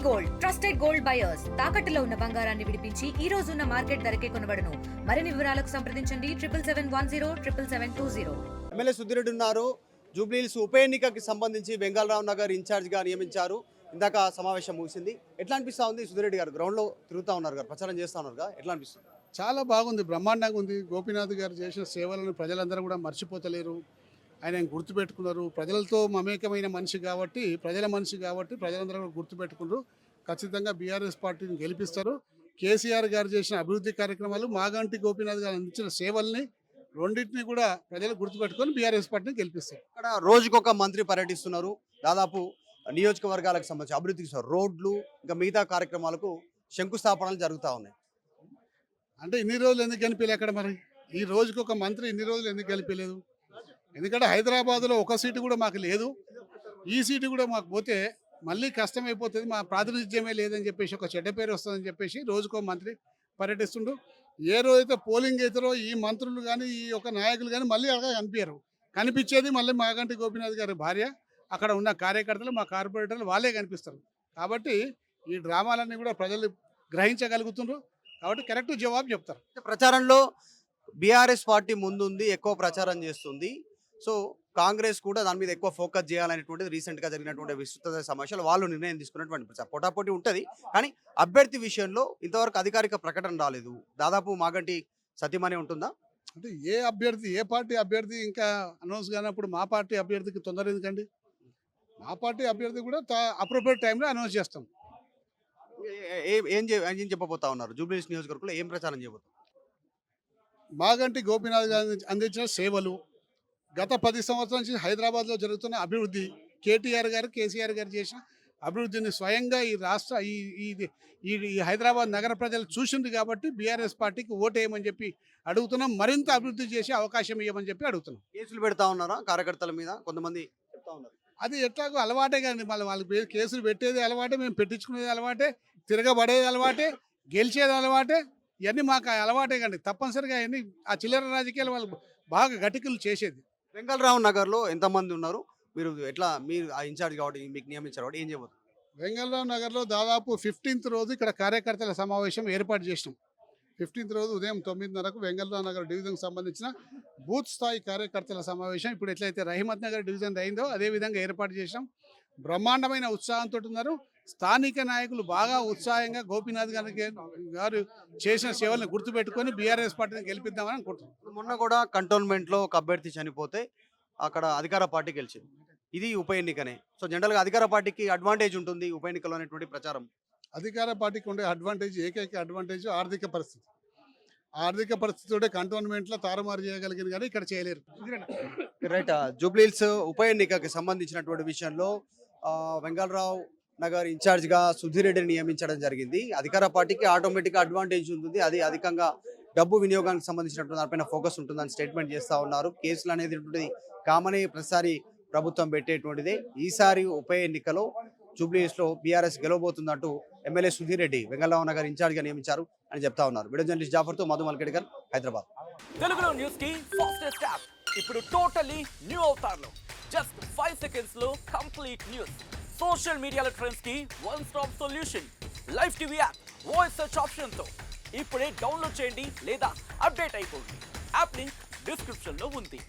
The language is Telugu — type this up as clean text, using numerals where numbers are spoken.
గోల్డ్ ట్రస్టెడ్ గోల్డ్ బయర్స్ తాకట్టులో ఉన్న బంగారాన్ని విడిపించి ఈ రోజు ఉన్న మార్కెట్ ధరకే కొనబడును. మరిన్ని వివరాలకు సంప్రదించండి 7710777220. ఎమ్మెల్యే సుధిరెడ్డి ఉన్నారు. జూబ్లీహిల్స్ ఉప ఎన్నికకి సంబంధించి వెంగళరావు నగర్ ఇన్ఛార్జ్గా నియమించారు. ఇందాక సమావేశం ముగిసింది. ఎట్లా అనిపిస్తా ఉంది? సుధిరెడ్డి గారు గ్రౌండ్లో తిరుగుతూ ఉన్నారు కదా, ప్రచారం చేస్తూ ఉన్నారు కదా, ఎట్లా అనిపిస్తుంది? చాలా బాగుంది, బ్రహ్మాండంగా ఉంది. గోపీనాథ్ గారు చేసిన సేవలను ప్రజలందరూ కూడా మర్చిపోతలేరు. ఆయన గుర్తుపెట్టుకున్నారు. ప్రజలతో మమేకమైన మనిషి కాబట్టి, ప్రజల మనిషి కాబట్టి ప్రజలందరూ కూడా గుర్తుపెట్టుకున్నారు. ఖచ్చితంగా బీఆర్ఎస్ పార్టీని గెలిపిస్తారు. కేసీఆర్ గారు చేసిన అభివృద్ధి కార్యక్రమాలు, మాగంటి గోపీనాథ్ గారు అందించిన సేవల్ని రెండింటిని కూడా ప్రజలు గుర్తుపెట్టుకొని బీఆర్ఎస్ పార్టీని గెలిపిస్తారు. ఇక్కడ రోజుకొక మంత్రి పర్యటిస్తున్నారు. దాదాపు నియోజకవర్గాలకు సంబంధించి అభివృద్ధికి రోడ్లు ఇంకా మిగతా కార్యక్రమాలకు శంకుస్థాపనలు జరుగుతూ ఉన్నాయి. అంటే ఇన్ని రోజులు ఎందుకు గెలిపేది అక్కడ? మరి ఈ రోజుకి ఒక మంత్రి ఇన్ని రోజులు ఎందుకు గెలిపలేదు? ఎందుకంటే హైదరాబాద్లో ఒక సీటు కూడా మాకు లేదు. ఈ సీటు కూడా మాకు పోతే మళ్ళీ కష్టమైపోతుంది, మా ప్రాతినిధ్యమే లేదని చెప్పేసి, ఒక చెడ్డ పేరు వస్తుందని చెప్పేసి రోజుకో మంత్రి పర్యటిస్తుండు. ఏ రోజైతే పోలింగ్ అవుతారో ఈ మంత్రులు కానీ ఈ యొక్క నాయకులు కానీ మళ్ళీ అలా కనిపించరు. కనిపించేది మళ్ళీ మాగంటి గోపీనాథ్ గారి భార్య, అక్కడ ఉన్న కార్యకర్తలు, మా కార్పొరేటర్లు వాళ్ళే కనిపిస్తారు. కాబట్టి ఈ డ్రామాలన్నీ కూడా ప్రజలు గ్రహించగలుగుతున్నారు. కాబట్టి కరెక్ట్ జవాబు చెప్తారు. ప్రచారంలో బీఆర్ఎస్ పార్టీ ముందుంది, ఎక్కువ ప్రచారం చేస్తుంది. సో కాంగ్రెస్ కూడా దాని మీద ఎక్కువ ఫోకస్ చేయాలనేటువంటిది రీసెంట్గా జరిగినటువంటి విస్తృత సమావేశాలు వాళ్ళు నిర్ణయం తీసుకున్నటువంటి పోటాపోటీ ఉంటుంది. కానీ అభ్యర్థి విషయంలో ఇంతవరకు అధికారిక ప్రకటన రాలేదు. దాదాపు మాగంటి సతీమణి ఉంటుందా? అంటే ఏ అభ్యర్థి, ఏ పార్టీ అభ్యర్థి ఇంకా అనౌన్స్ కానప్పుడు మా పార్టీ అభ్యర్థికి తొందర ఎందుకండి? మా పార్టీ అభ్యర్థి కూడా అప్రోప్రియేట్ టైంలో అనౌన్స్ చేస్తాం. ఏం చెప్పబోతా ఉన్నారు? జూబ్లీహిల్స్ నియోజకవర్గంలో ఏం ప్రచారం చేయబోతున్నారు? మాగంటి గోపీనాథ్ గారు అందించిన సేవలు, గత 10 సంవత్సరాల నుంచి హైదరాబాద్లో జరుగుతున్న అభివృద్ధి, కేటీఆర్ గారు కేసీఆర్ గారు చేసిన అభివృద్ధిని స్వయంగా ఈ రాష్ట్ర ఈ హైదరాబాద్ నగర ప్రజలు చూసింది కాబట్టి బీఆర్ఎస్ పార్టీకి ఓటు వేయమని చెప్పి అడుగుతున్నాం. మరింత అభివృద్ధి చేసే అవకాశం ఇవ్వమని చెప్పి అడుగుతున్నాం. కేసులు పెడతా ఉన్నారా కార్యకర్తల మీద? కొంతమంది చెప్తా ఉన్నారు. అది ఎట్లాగో అలవాటే కానీ, మళ్ళీ వాళ్ళు కేసులు పెట్టేది అలవాటే, మేము పెట్టించుకునేది అలవాటే, తిరగబడేది అలవాటే, గెలిచేది అలవాటే. ఇవన్నీ మాకు అలవాటే కానీ తప్పనిసరిగా అవన్నీ ఆ చిల్లర రాజకీయాలు వాళ్ళు బాగా గట్టికలు చేసేది. వెంగళరావు నగర్లో ఎంతమంది ఉన్నారు? మీరు ఎట్లా, మీరు ఆ ఇన్ఛార్జ్ కాబట్టి మీకు నియమించారు కాబట్టి ఏం చేయబోతున్నారు? వెంగళరావు నగర్లో దాదాపు 15th రోజు ఇక్కడ కార్యకర్తల సమావేశం ఏర్పాటు చేసినాం. 15th రోజు ఉదయం 9:30కు వెంగళరావు నగర్ డివిజన్కి సంబంధించిన బూత్ స్థాయి కార్యకర్తల సమావేశం ఇప్పుడు ఎట్లయితే రహీమత్ నగర్ డివిజన్ అయిందో అదే విధంగా ఏర్పాటు చేసినాం. బ్రహ్మాండమైన ఉత్సాహంతో ఉన్నారు. స్థానిక నాయకులు బాగా ఉత్సాహంగా గోపీనాథ్ గారు చేసిన సేవలను గుర్తుపెట్టుకొని బీఆర్ఎస్ పార్టీని గెలిపిద్దామని అనుకుంటున్నాం. మొన్న కూడా కంటోన్మెంట్లో ఒక అభ్యర్థి చనిపోతే అక్కడ అధికార పార్టీ గెలిచింది. ఇది ఉప ఎన్నికనే. సో జనరల్గా అధికార పార్టీకి అడ్వాంటేజ్ ఉంటుంది ఉప ఎన్నికలో అనేటువంటి ప్రచారం. అధికార పార్టీకి ఉండే అడ్వాంటేజ్, ఏకైక అడ్వాంటేజ్ ఆర్థిక పరిస్థితి. ఆర్థిక పరిస్థితి తారుమారు తారుమారు చేయగలిగింది కానీ ఇక్కడ చేయలేరు. రైట్. జూబ్లీహిల్స్ ఉప ఎన్నికకి సంబంధించినటువంటి విషయంలో వెంగళరావు నగర్ ఇన్ఛార్జ్గా సుధిరెడ్డిని నియమించడం జరిగింది. అధికార పార్టీకి ఆటోమేటిక్గా అడ్వాంటేజ్ ఉంటుంది. అది అధికంగా డబ్బు వినియోగానికి సంబంధించినటువంటి దానిపైన ఫోకస్ ఉంటుందని స్టేట్మెంట్ చేస్తూ ఉన్నారు. కేసులు అనేది కామనే ప్రతిసారి ప్రభుత్వం పెట్టేటువంటిదే. ఈసారి ఉప ఎన్నికలో జూబ్లీహిల్స్లో బీఆర్ఎస్ గెలవబోతుందంటూ ఎమ్మెల్యే సుధిరెడ్డి వెంగళరావు నగర్ ఇన్ఛార్జ్గా నియమించారు అని చెప్తా ఉన్నారు. వీడియో జర్నలిస్ట్ జాఫర్తో మధు మల్కేడ్కర్, హైదరాబాద్. తెలుగులో న్యూస్ కి ఫాస్టెస్ట్ యాప్ ఇప్పుడు టోటల్లీ న్యూ అవతార్లో జస్ట్ 5 seconds లో కంప్లీట్ న్యూస్. సోషల్ మీడియాలో ట్రెండ్స్ కి one stop solution. Live TV app voice search option తో ఇప్పుడే డౌన్లోడ్ చేయండి లేదా అప్డేట్ అయిపోండి. యాప్ లింక్ డిస్క్రిప్షన్ లో ఉంది.